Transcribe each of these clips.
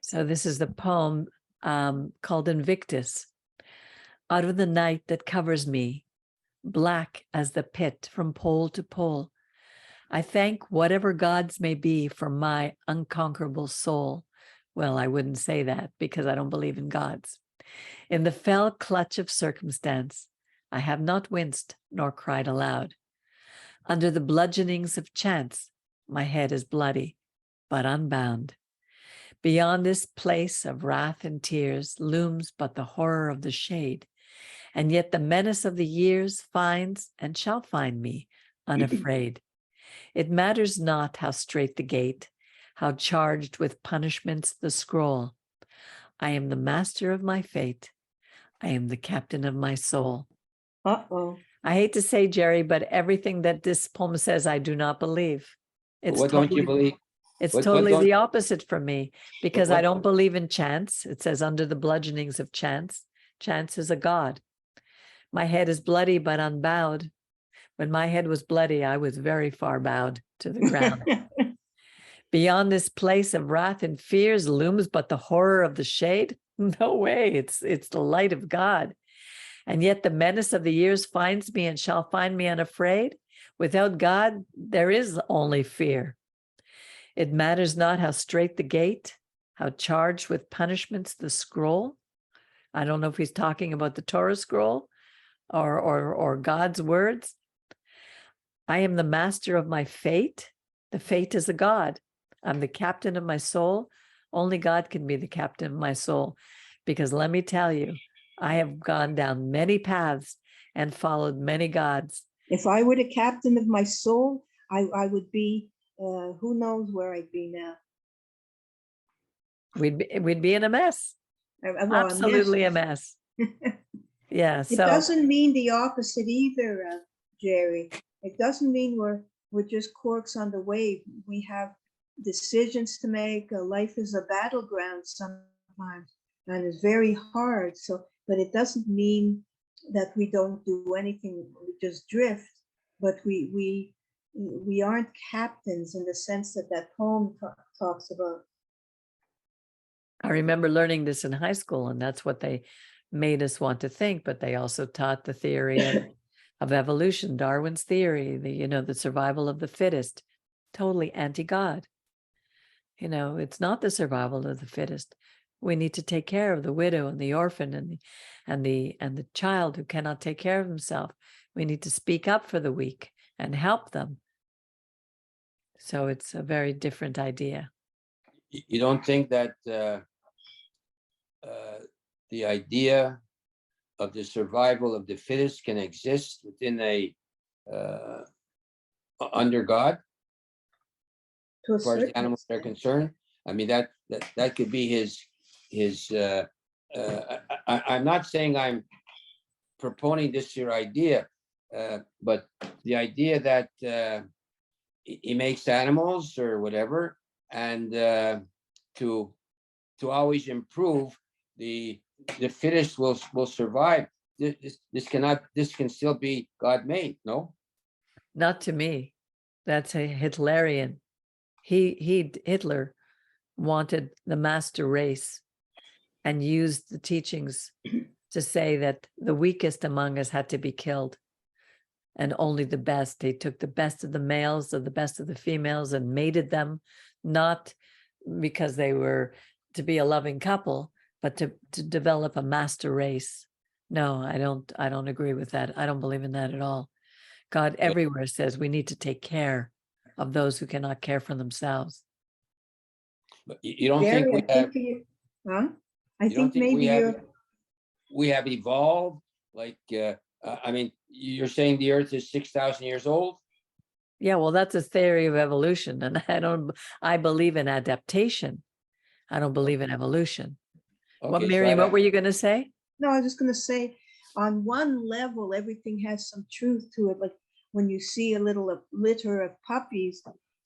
So this is the poem called Invictus. Out of the night that covers me, black as the pit from pole to pole, I thank whatever gods may be for my unconquerable soul. Well, I wouldn't say that because I don't believe in gods. In the fell clutch of circumstance, I have not winced nor cried aloud. Under the bludgeonings of chance, my head is bloody, but unbound. Beyond this place of wrath and tears looms but the horror of the shade, and yet the menace of the years finds and shall find me unafraid. It matters not how strait the gate, how charged with punishments the scroll. I am the master of my fate. I am the captain of my soul. Uh-oh. I hate to say, Jerry, but everything that this poem says, I do not believe. It's What don't you believe? It's What totally don't- the opposite for me, because I what- don't believe in chance. It says under the bludgeonings of chance. Chance is a god. My head is bloody but unbowed. When my head was bloody, I was very far bowed to the ground. Beyond this place of wrath and fears looms but the horror of the shade. No way, it's the light of God. And yet the menace of the years finds me and shall find me unafraid. Without God, there is only fear. It matters not how strait the gate, how charged with punishments the scroll. I don't know if he's talking about the Torah scroll or God's words. I am the master of my fate. The fate is a God. I'm the captain of my soul. Only God can be the captain of my soul. Because let me tell you, I have gone down many paths and followed many gods. If I were the captain of my soul, I would be, who knows where I'd be now. We'd be in a mess. Well, Absolutely a mess. Yeah. It So doesn't mean the opposite either, Jerry. It doesn't mean we're just corks on the wave. We have decisions to make. Life is a battleground sometimes, and it's very hard. So, but it doesn't mean that we don't do anything. We just drift. But we aren't captains in the sense that that poem talks about. I remember learning this in high school, and that's what they made us want to think. But they also taught the theory of evolution, Darwin's theory, the survival of the fittest, totally anti-God. It's not the survival of the fittest. We need to take care of the widow and the orphan and the child who cannot take care of himself. We need to speak up for the weak and help them. So it's a very different idea. You don't think that the idea of the survival of the fittest can exist within under God, as far as the animals are concerned? I mean, that could be his. I'm not saying I'm proponing this your idea, but the idea that he makes animals or whatever, and to always improve, the fittest will survive. This can still be God made, no? Not to me. That's a Hitlerian. Hitler wanted the master race and used the teachings to say that the weakest among us had to be killed and only the best. They took the best of the males or the best of the females and mated them, not because they were to be a loving couple, but to develop a master race. No, I don't agree with that. I don't believe in that at all. God everywhere says we need to take care of those who cannot care for themselves. But you don't Jerry, think we have? I think maybe we have evolved. Like, I mean, you're saying the Earth is 6,000 years old? Yeah, well, that's a theory of evolution, and I believe in adaptation. I don't believe in evolution. Okay, Miriam, what were you going to say? No, I was just going to say, on one level, everything has some truth to it. Like when you see a little litter of puppies,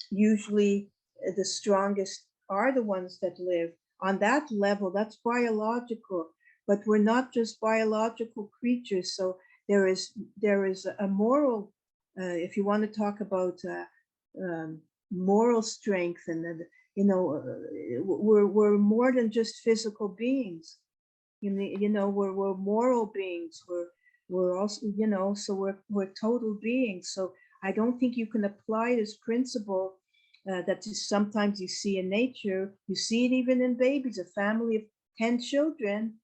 usually the strongest are the ones that live. On that level, that's biological, but we're not just biological creatures. So there is a moral, if you want to talk about moral strength, and we're more than just physical beings. We're moral beings. We're also, so we're total beings. So I don't think you can apply this principle that sometimes you see in nature. You see it even in babies, a family of 10 children.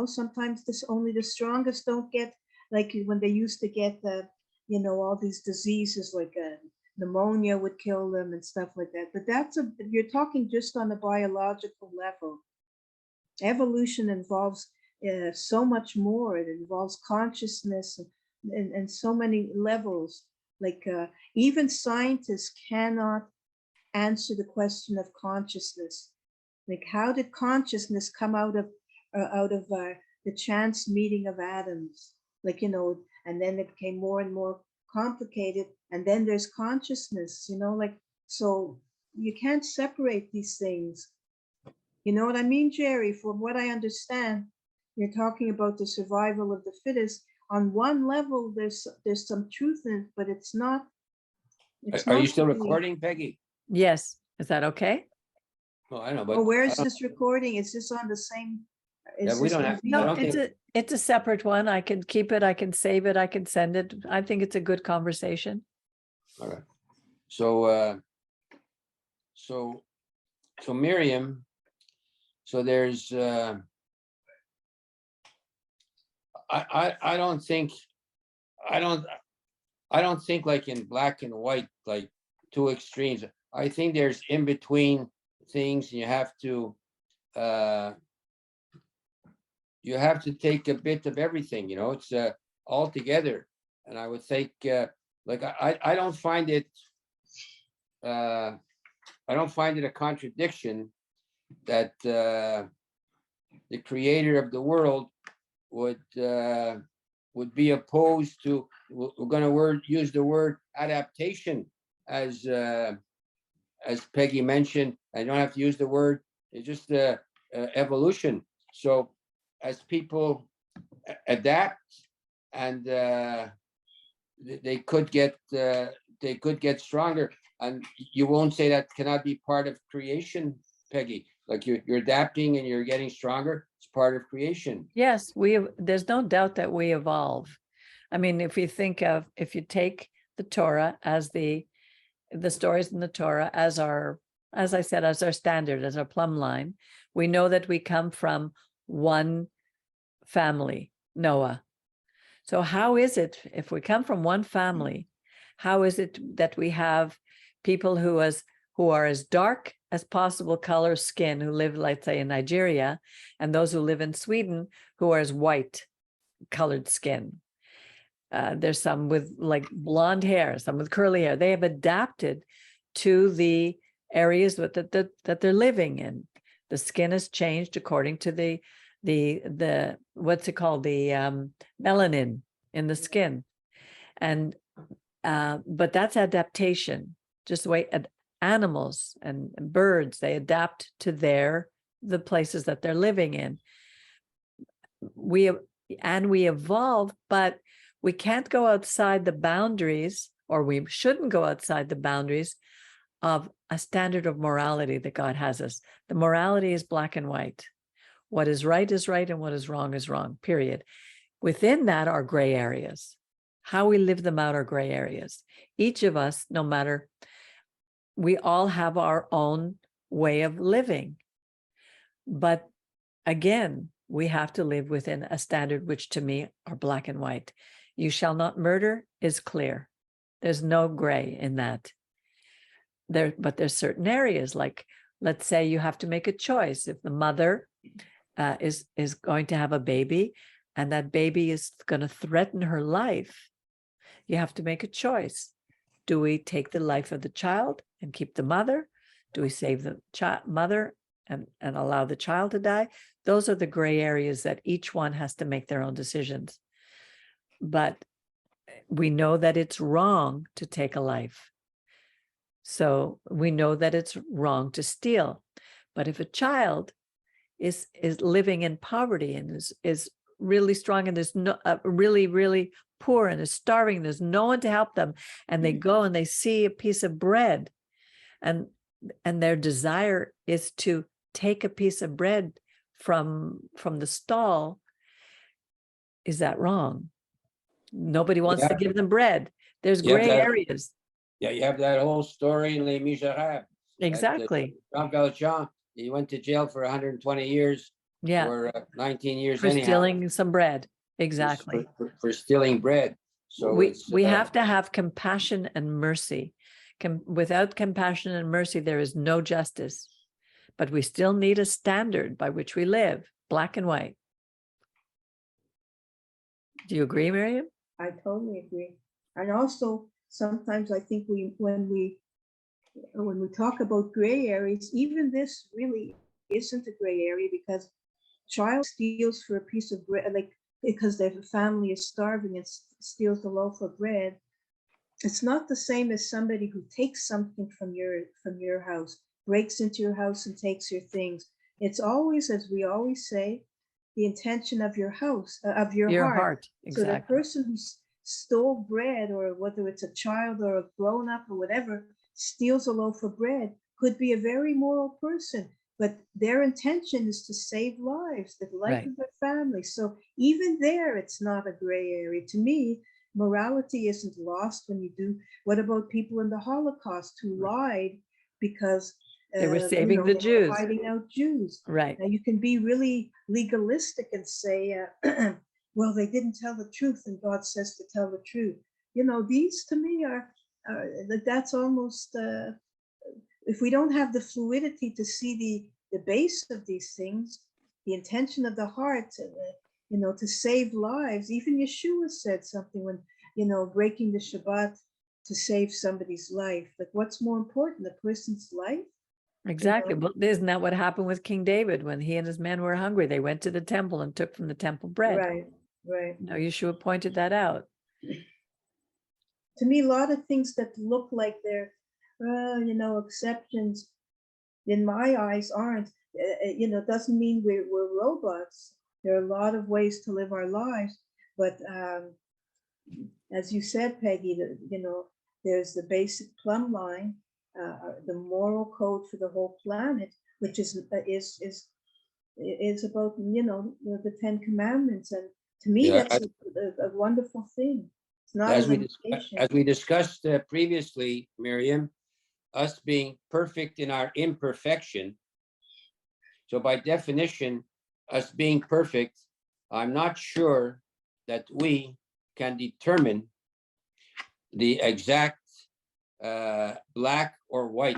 Sometimes only the strongest don't get, like when they used to get all these diseases like pneumonia would kill them and stuff like that. But you're talking just on a biological level. Evolution involves so much more. It involves consciousness and so many levels. Like even scientists cannot answer the question of consciousness. Like, how did consciousness come out of the chance meeting of atoms? Like, and then it became more and more complicated. And then there's consciousness, so you can't separate these things. You know what I mean, Jerry? From what I understand, you're talking about the survival of the fittest. On one level, there's some truth in it, but it's not. Are you still recording, Peggy? Yes. Is that okay? Well, I know, but where is this recording? Is this on the same? we don't have. No, it's a separate one. I can keep it. I can save it. I can send it. I think it's a good conversation. All right. So Miriam. So there's. I don't think like in black and white, like two extremes. I think there's in between things. You have to take a bit of everything. It's all together. And I would think like I don't find it. I don't find it a contradiction that the creator of the world would be opposed to. We're going to use the word adaptation as Peggy mentioned. I don't have to use the word. It's just evolution. So as people adapt, and they could get stronger, and you won't say that cannot be part of creation, Peggy. Like you're adapting and you're getting stronger. It's part of creation. Yes, there's no doubt that we evolve. I mean, if you take the Torah as the stories in the Torah as our standard, as our plumb line, we know that we come from one family, Noah. So how is it, if we come from one family, how is it that we have people who are as dark as possible color skin, who live, let's say, in Nigeria, and those who live in Sweden who are as white colored skin? There's some with like blonde hair, some with curly hair. They have adapted to the areas that they're living in. The skin has changed according to the what's it called, the melanin in the skin, and but that's adaptation. Just the way animals and birds, they adapt to the places that they're living in. We evolve, but we can't go outside the boundaries, or we shouldn't go outside the boundaries of a standard of morality that God has us. The morality is black and white. What is right, and what is wrong, period. Within that are gray areas. How we live them out are gray areas. Each of us, no matter, we all have our own way of living. But again, we have to live within a standard which to me are black and white. You shall not murder is clear. There's no gray in that. But there's certain areas, like, let's say you have to make a choice. If the mother is going to have a baby, and that baby is going to threaten her life, you have to make a choice. Do we take the life of the child and keep the mother? Do we save the mother and allow the child to die? Those are the gray areas that each one has to make their own decisions. But we know that it's wrong to take a life. So we know that it's wrong to steal. But if a child is living in poverty and is really strong, and there's no really, really poor and is starving, there's no one to help them, and they go and they see a piece of bread, and and their desire is to take a piece of bread from the stall, is that wrong? Nobody wants to give them bread. There's You have gray that- areas. Yeah, you have that whole story in Les Miserables. Exactly. Jean Valjean, he went to jail for 120 years, Yeah. or 19 years For anyhow, stealing some bread. Exactly. for stealing bread. So we have to have compassion and mercy. Without compassion and mercy, there is no justice. But we still need a standard by which we live, black and white. Do you agree, Miriam? I totally agree. And also, sometimes I think when we talk about gray areas, even this really isn't a gray area, because child steals for a piece of bread, like because their family is starving and steals a loaf of bread. It's not the same as somebody who takes something from your house, breaks into your house and takes your things. It's always, as we always say, the intention of your house, of your heart. Exactly. So the person who stole bread, or whether it's a child or a grown-up or whatever, steals a loaf of bread, could be a very moral person, but their intention is to save lives, the life of their family. So even there, it's not a gray area. To me, morality isn't lost when you do. What about people in the Holocaust who lied because they were saving the they Jews, were hiding out Jews? Right. Now you can be really legalistic and say, well, they didn't tell the truth, and God says to tell the truth. These to me are that's almost if we don't have the fluidity to see the base of these things, the intention of the heart, to save lives. Even Yeshua said something when, breaking the Shabbat to save somebody's life. Like, what's more important, a person's life? Exactly. Well, isn't that what happened with King David when he and his men were hungry? They went to the temple and took from the temple bread. Right. No, Yeshua pointed that out. To me, a lot of things that look like they're, exceptions, in my eyes aren't. Doesn't mean we're robots. There are a lot of ways to live our lives, but as you said, Peggy, there's the basic plumb line, the moral code for the whole planet, which is about the Ten Commandments, and to me that's a wonderful thing. It's not as we discussed previously, Miriam, us being perfect in our imperfection. So by definition, us being perfect, I'm not sure that we can determine the exact black or white.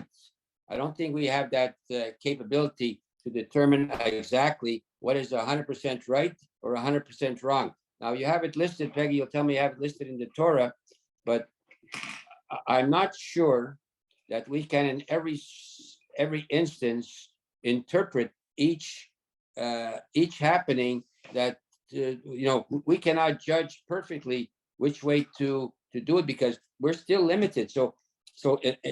I don't think we have that capability to determine exactly what is 100% right or 100% wrong. Now you have it listed, Peggy, you'll tell me you have it listed in the Torah, but I'm not sure that we can in every instance interpret each happening, that we cannot judge perfectly which way to do it, because we're still limited. So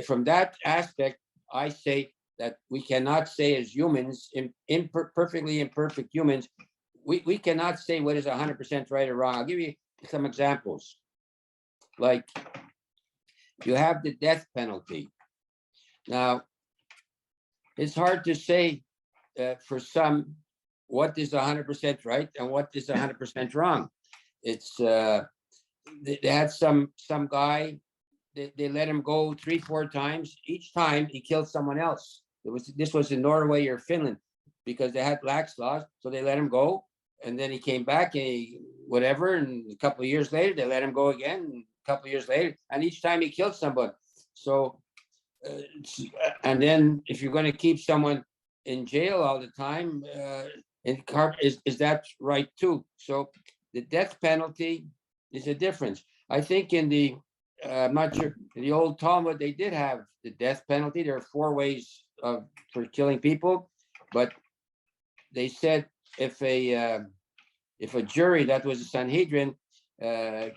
from that aspect, I say that we cannot say as humans, perfectly imperfect humans, we cannot say what is 100% right or wrong. I'll give you some examples. Like, you have the death penalty. Now, it's hard to say for some what is 100% right and what is 100% wrong. It's they had some guy, they let him go 3-4 times. Each time he killed someone else. This was in Norway or Finland, because they had lax laws, so they let him go, and then he came back and whatever, and a couple of years later they let him go again, and a couple of years later, and each time he killed someone. So and then if you're going to keep someone in jail all the time, is that right too? So the death penalty is a difference. I think in the I'm not sure, in the old Talmud they did have the death penalty. There are 4 ways for killing people, but they said if a jury, that was a Sanhedrin,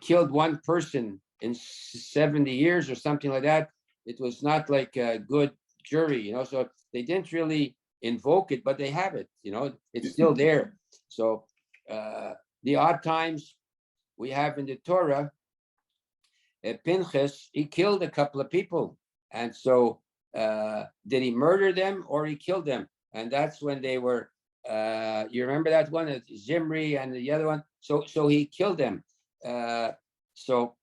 killed one person in 70 years or something like that, it was not like a good jury, so they didn't really invoke it, but they have it, it's still there. So the odd times we have in the Torah, Pinchas, he killed a couple of people, and so did he murder them or he killed them? And that's when they were, you remember that one, Zimri and the other one? So he killed them. So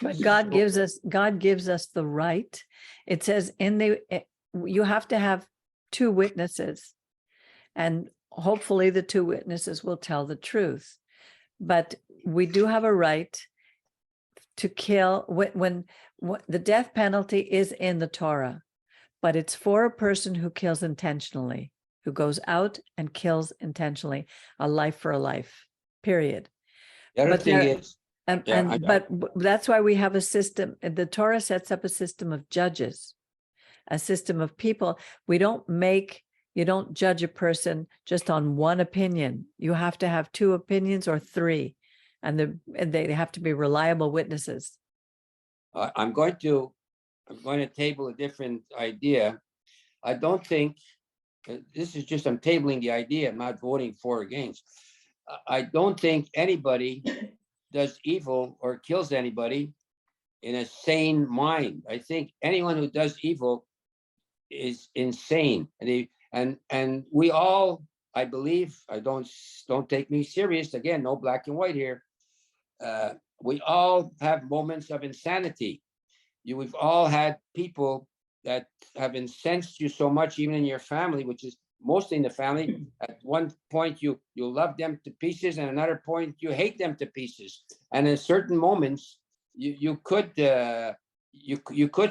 But God gives us the right. It says you have to have two witnesses, and hopefully the two witnesses will tell the truth. But we do have a right to kill when the death penalty is in the Torah, but it's for a person who kills intentionally, who goes out and kills intentionally, a life for a life, period. the other thing is, But that's why we have a system. The Torah sets up a system of judges, a system of people. You don't judge a person just on one opinion. You have to have two opinions or three, and they have to be reliable witnesses. I'm going to table a different idea. I don't think this is just, I'm tabling the idea. I'm not voting for or against. I don't think anybody does evil or kills anybody in a sane mind. I think anyone who does evil is insane. And we all, I believe, don't take me serious. Again, no black and white here. We all have moments of insanity. We've all had people that have incensed you so much, even in your family, which is mostly in the family. At one point, you love them to pieces, and another point, you hate them to pieces. And in certain moments, you could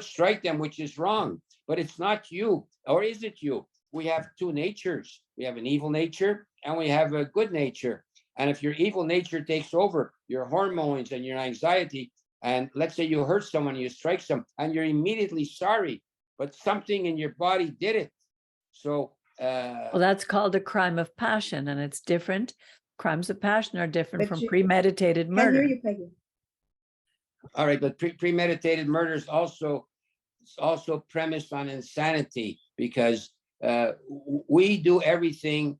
strike them, which is wrong. But it's not you, or is it you? We have two natures. We have an evil nature, and we have a good nature. And if your evil nature takes over, your hormones and your anxiety, and let's say you hurt someone, you strike someone, and you're immediately sorry, but something in your body did it. So well, that's called a crime of passion, and it's different. Crimes of passion are different from premeditated murder. I hear you, Peggy. All right, but premeditated murder is also premised on insanity, because we do everything.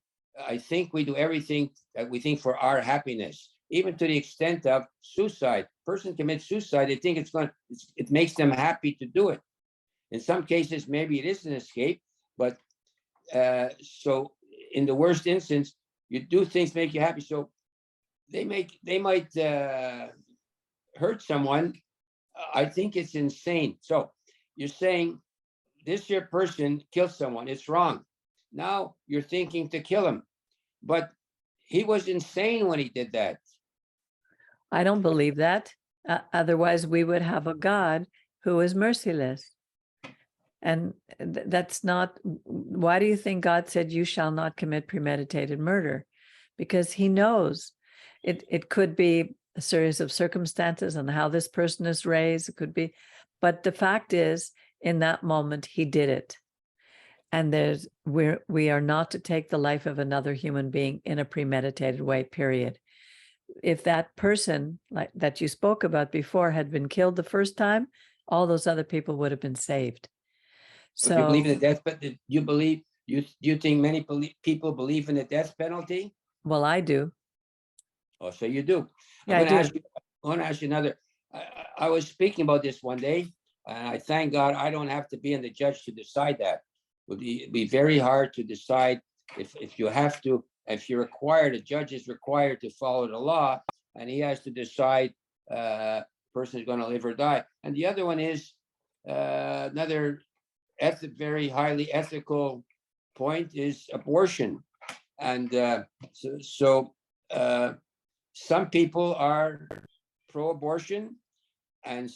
I think we do everything that we think for our happiness, even to the extent of suicide. Person commits suicide, they think it makes them happy to do it. In some cases, maybe it is an escape, but so in the worst instance, you do things make you happy. So they might hurt someone. I think it's insane. So you're saying this here person killed someone. It's wrong. Now you're thinking to kill him, but he was insane when he did that. I don't believe that. Otherwise, we would have a God who is merciless. And that's not, why do you think God said you shall not commit premeditated murder? Because he knows it could be a series of circumstances and how this person is raised. It could be, but the fact is, in that moment, he did it. And we are not to take the life of another human being in a premeditated way, period. If that person like that you spoke about before had been killed the first time, all those other people would have been saved. So you believe in the death, but you think many people believe in the death penalty? Well, I do. Oh, so you do. Yeah, I want to ask you another. I was speaking about this one day, and I thank God I don't have to be in the judge to decide that. It would be very hard to decide if you have to, if you're required, a judge is required to follow the law, and he has to decide person is going to live or die. And the other one is another very highly ethical point is abortion. And so some people are pro-abortion, and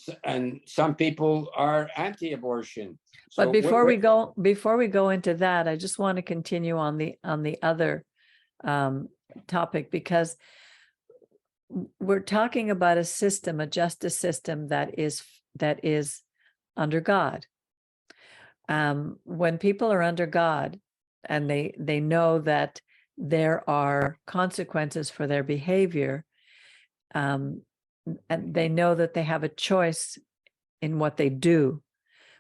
some people are anti-abortion. So but before we go into that, I just want to continue on the other topic, because we're talking about a system, a justice system that is under God. When people are under God and they know that there are consequences for their behavior, and they know that they have a choice in what they do.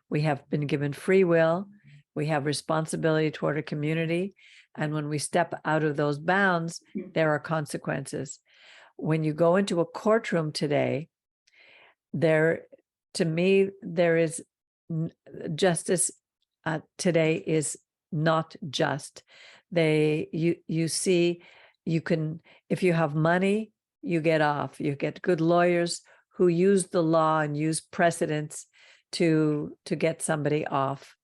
We have been given free will. We have responsibility toward a community. And when we step out of those bounds, there are consequences. When you go into a courtroom today, to me, there is justice today is not just. You see, you can, if you have money, you get off. You get good lawyers who use the law and use precedents to get somebody off.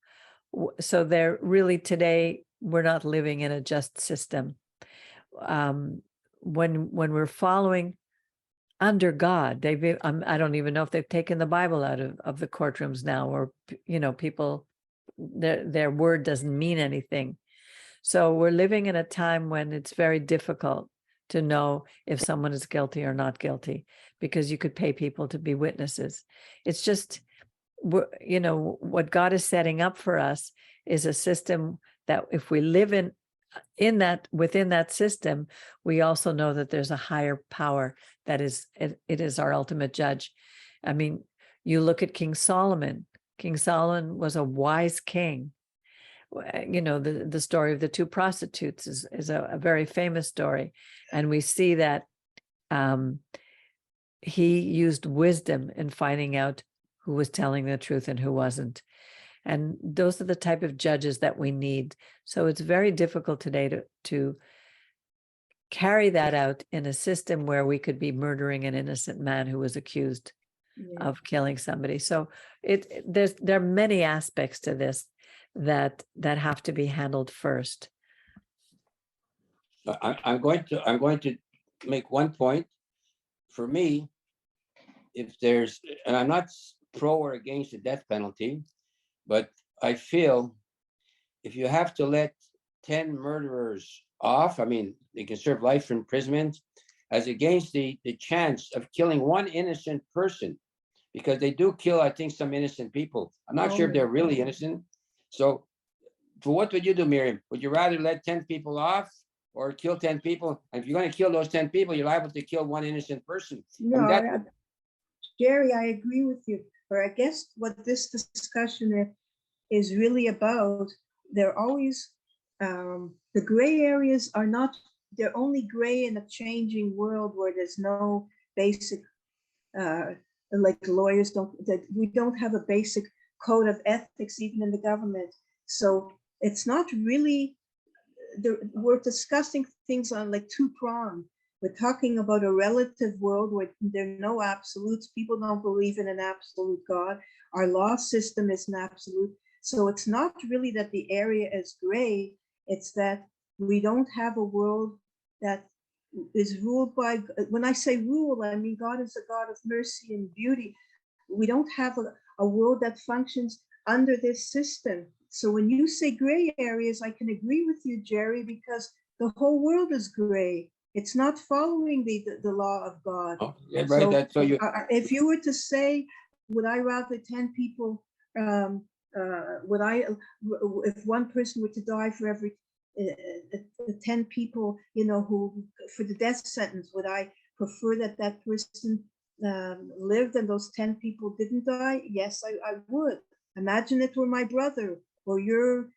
So they're really, today, we're not living in a just system. When we're following under God, I don't even know if they've taken the Bible out of the courtrooms now, or people, their word doesn't mean anything. So we're living in a time when it's very difficult to know if someone is guilty or not guilty, because you could pay people to be witnesses. It's just, what God is setting up for us is a system that if we live within that system, we also know that there's a higher power that is, it is our ultimate judge. I mean, you look at King Solomon. King Solomon was a wise king. The story of the two prostitutes is a very famous story. And we see that he used wisdom in finding out who was telling the truth and who wasn't. And those are the type of judges that we need. So it's very difficult today to carry that out in a system where we could be murdering an innocent man who was accused of killing somebody. So there are many aspects to this that have to be handled first. I'm going to make one point. For me, if there's, and I'm not pro or against the death penalty, but I feel if you have to let 10 murderers off, I mean, they can serve life imprisonment, as against the chance of killing one innocent person, because they do kill, I think, some innocent people. I'm not sure if they're really innocent. So for what would you do, Miriam? Would you rather let 10 people off or kill 10 people? And if you're going to kill those 10 people, you're liable to kill one innocent person. No, Jerry, I agree with you. Or I guess what this discussion is really about, they're always, the gray areas are not, they're only gray in a changing world where there's no basic, like lawyers we don't have a basic code of ethics even in the government. So it's not really, we're discussing things on like two-pronged. We're talking about a relative world where there are no absolutes. People don't believe in an absolute God. Our law system is an absolute. So it's not really that the area is gray. It's that we don't have a world that is ruled by, when I say rule, I mean God is a God of mercy and beauty. We don't have a world that functions under this system. So when you say gray areas, I can agree with you, Jerry, because the whole world is gray. It's not following the law of God. Oh, yeah, right. So if you were to say, would I rather 10 people, if one person were to die for every 10 people, who for the death sentence, would I prefer that person lived and those 10 people didn't die? Yes, I would. Imagine it were my brother or your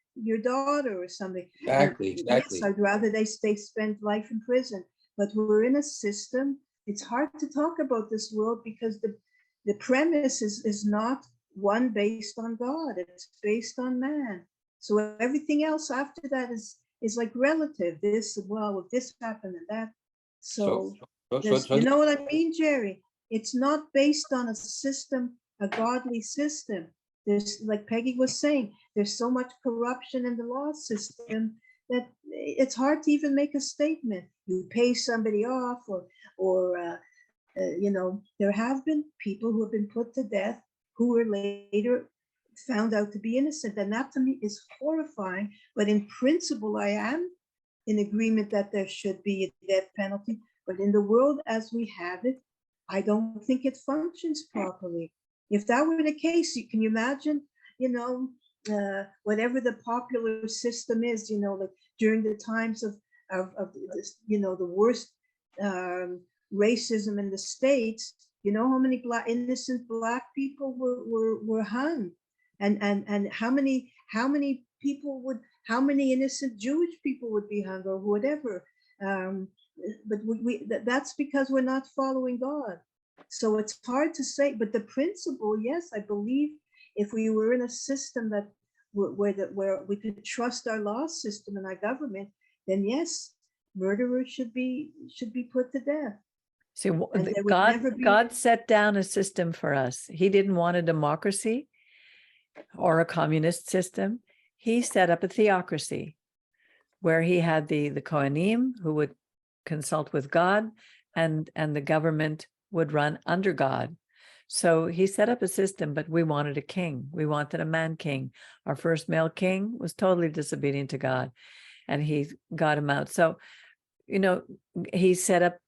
daughter or something. Exactly. Yes, I'd rather they spend life in prison. But we're in a system. It's hard to talk about this world because the premise is not one based on God. It's based on man. So everything else after that is like relative. This, well, if this happened and that. So you know what I mean, Jerry? It's not based on a system, a godly system. There's, like Peggy was saying, there's so much corruption in the law system that it's hard to even make a statement. You pay somebody off, or there have been people who have been put to death who were later found out to be innocent, and that to me is horrifying. But in principle, I am in agreement that there should be a death penalty. But in the world as we have it, I don't think it functions properly. If that were the case, can you imagine, whatever the popular system is, like during the times of this, the worst racism in the States, how many innocent Black people were hung, and how many innocent Jewish people would be hung or whatever. But that's because we're not following God. So it's hard to say, but the principle, yes, I believe if we were in a system that where we could trust our law system and our government, then yes, murderers should be put to death. See, And there would never be. God set down a system for us. He didn't want a democracy or a communist system. He set up a theocracy where he had the Kohanim who would consult with God, and the government would run under God. So he set up a system, but we wanted a king. We wanted a man king. Our first male king was totally disobedient to God, and he got him out. So, he set up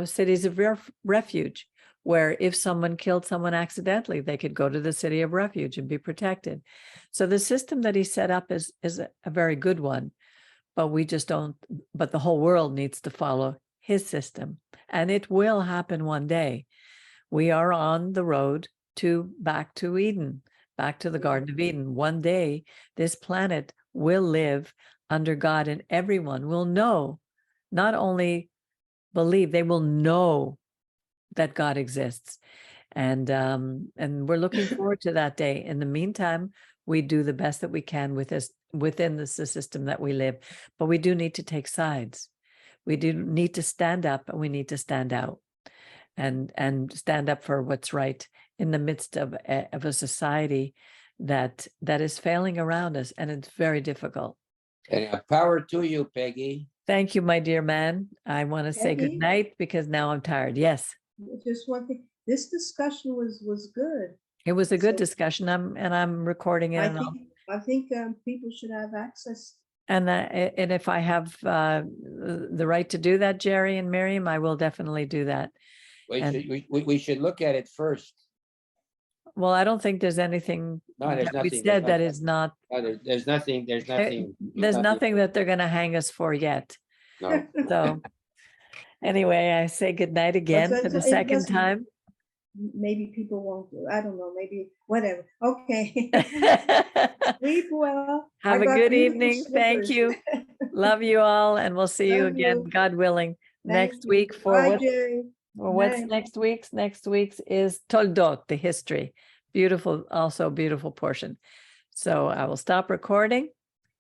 cities of refuge, where if someone killed someone accidentally, they could go to the city of refuge and be protected. So the system that he set up is a very good one, but we just don't, but the whole world needs to follow his system, and it will happen one day. We are on the road back to Eden, back to the Garden of Eden. One day, this planet will live under God, and everyone will know, not only believe, they will know that God exists. And we're looking forward to that day. In the meantime, we do the best that we can within the system that we live, but we do need to take sides. We do need to stand up, and we need to stand out and stand up for what's right in the midst of a society that is failing around us, and it's very difficult. And power to you, Peggy. Thank you, my dear man. I want to say good night because now I'm tired. Yes. Just one thing. This discussion was good. It was a good discussion. I'm recording it. I think people should have access. And if I have the right to do that, Jerry and Miriam, I will definitely do that. We should look at it first. Well, I don't think there's anything we said that is not. There's nothing. There's nothing that they're going to hang us for yet. No. So anyway, I say good night again for the second time. Maybe people won't do. I don't know. Maybe whatever. Okay. Sleep well. Have a good evening. Thank you. Love you all, and we'll see you again, God willing, next week for what's next week's? Next week's is Toldot, the history. Beautiful, also beautiful portion. So I will stop recording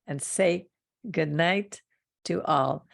and say good night to all.